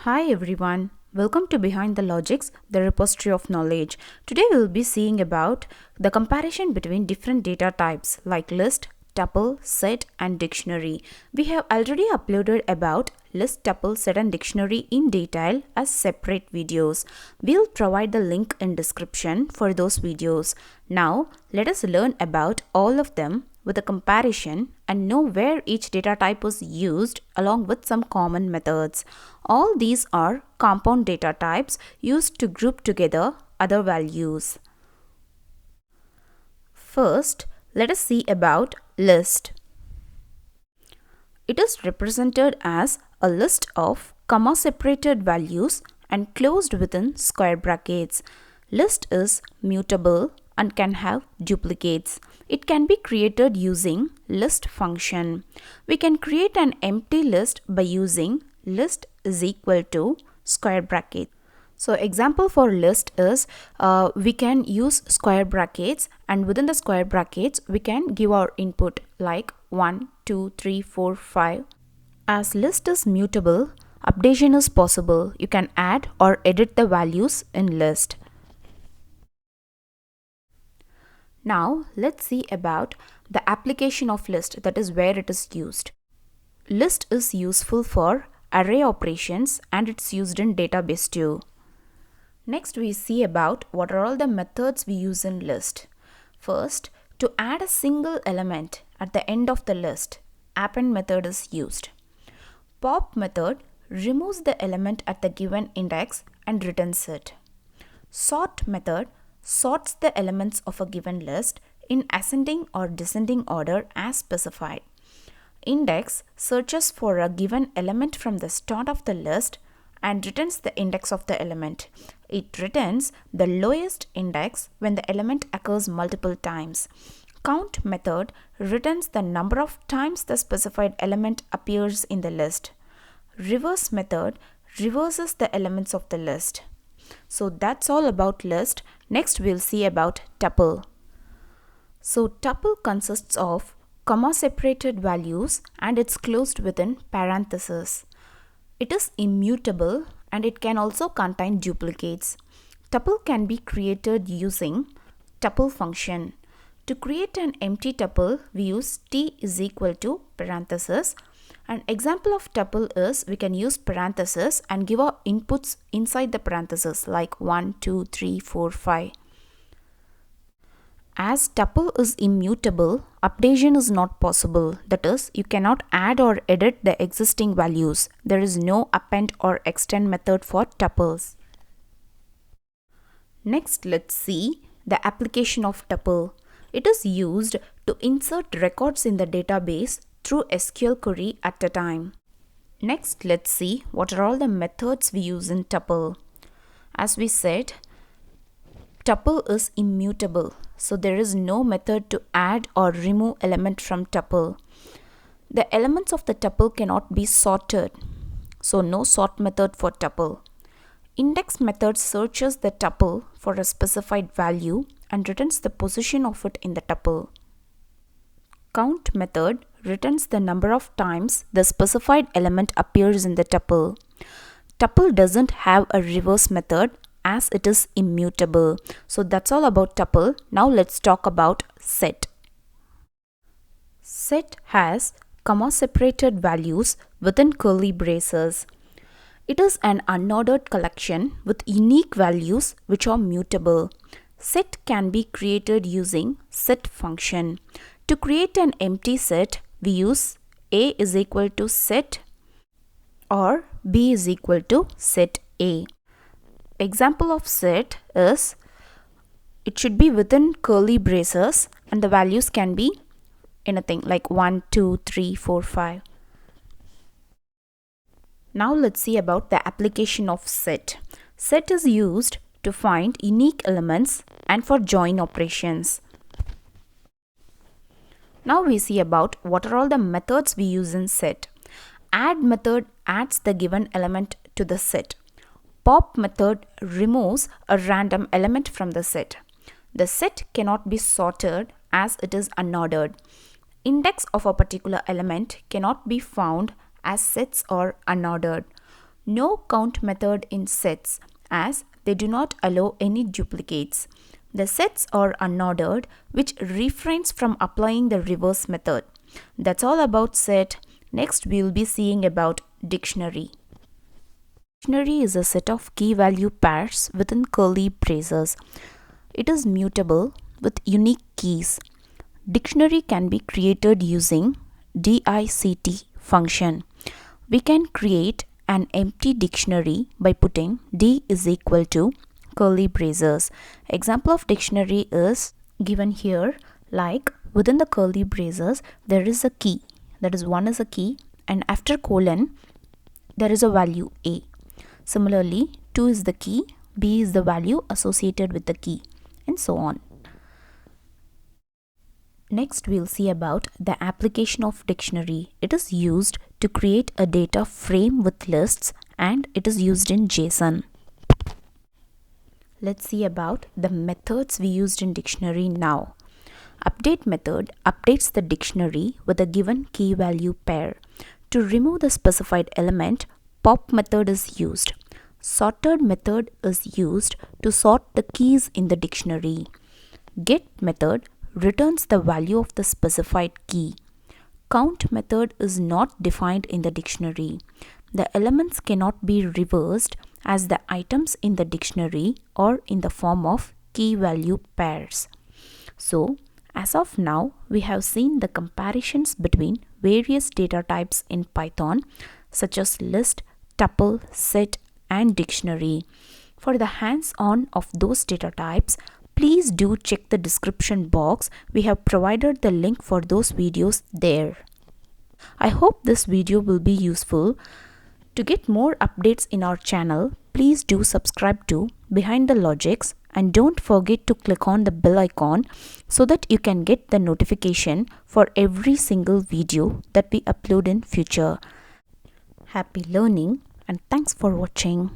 Hi everyone, welcome to Behind the Logics, the repository of knowledge. Today we will be seeing about the comparison between different data types like list, tuple, set and dictionary. We have already uploaded about list, tuple, set and dictionary in detail as separate videos. We'll provide the link in description for those videos. Now let us learn about all of them with a comparison and know where each data type was used along with some common methods. All these are compound data types used to group together other values. First, let us see about list. It is represented as a list of comma-separated values and closed within square brackets. List is mutable and can have duplicates. It can be created using list function. We can create an empty list by using list is equal to square bracket. So example for list is we can use square brackets, and within the square brackets we can give our input like 1, 2, 3, 4, 5. As list is mutable, updation is possible. You can add or edit the values in list. Now let's see about the application of list, that is where it is used. List is useful for array operations and it's used in database too. Next we see about what are all the methods we use in list. First, to add a single element at the end of the list, append method is used. Pop method removes the element at the given index and returns it. Sort method sorts the elements of a given list in ascending or descending order as specified. Index searches for a given element from the start of the list and returns the index of the element. It returns the lowest index when the element occurs multiple times. Count method returns the number of times the specified element appears in the list. Reverse method reverses the elements of the list. So that's all about list. Next we'll see about tuple. So tuple consists of comma-separated values and it's closed within parentheses. It is immutable and it can also contain duplicates. Tuple can be created using tuple function. To create an empty tuple, we use t is equal to parentheses. An example of tuple is we can use parentheses and give our inputs inside the parentheses like 1, 2, 3, 4, 5. As tuple is immutable, updation is not possible. That is, you cannot add or edit the existing values. There is no append or extend method for tuples. Next, let's see the application of tuple. It is used to insert records in the database through SQL query at a time. Next, let's see what are all the methods we use in tuple. As we said, tuple is immutable, so there is no method to add or remove element from tuple. The elements of the tuple cannot be sorted, so no sort method for tuple. Index method searches the tuple for a specified value and returns the position of it in the tuple. Count method returns the number of times the specified element appears in the tuple. Tuple doesn't have a reverse method as it is immutable. So that's all about tuple. Now let's talk about set. Set has comma-separated values within curly braces. It is an unordered collection with unique values which are mutable. Set can be created using set function. To create an empty set, we use A is equal to set or B is equal to set A. Example of set is it should be within curly braces and the values can be anything like 1, 2, 3, 4, 5. Now let's see about the application of set. Set is used to find unique elements and for join operations. Now we see about what are all the methods we use in set. Add method adds the given element to the set. Pop method removes a random element from the set. The set cannot be sorted as it is unordered. Index of a particular element cannot be found as sets are unordered. No count method in sets as they do not allow any duplicates. The sets are unordered, which refrains from applying the reverse method. That's all about set. Next we will be seeing about dictionary. Dictionary is a set of key value pairs within curly braces. It is mutable with unique keys. Dictionary can be created using DICT function. We can create an empty dictionary by putting D is equal to curly braces. Example of dictionary is given here, like within the curly braces there is a key, that is 1 is a key, and after colon there is a value A. Similarly, 2 is the key, B is the value associated with the key, and so on. Next we'll see about the application of dictionary. It is used to create a data frame with lists, and it is used in JSON. Let's see about the methods we used in dictionary now. Update method updates the dictionary with a given key value pair. To remove the specified element, pop method is used. Sorted method is used to sort the keys in the dictionary. Get method returns the value of the specified key. Count method is not defined in the dictionary. The elements cannot be reversed as the items in the dictionary are in the form of key value pairs. So, as of now, we have seen the comparisons between various data types in Python such as list, tuple, set, and dictionary. For the hands-on of those data types, please do check the description box. We have provided the link for those videos there. I hope this video will be useful. To get more updates in our channel, please do subscribe to Behind the Logics, and don't forget to click on the bell icon so that you can get the notification for every single video that we upload in future. Happy learning, and thanks for watching.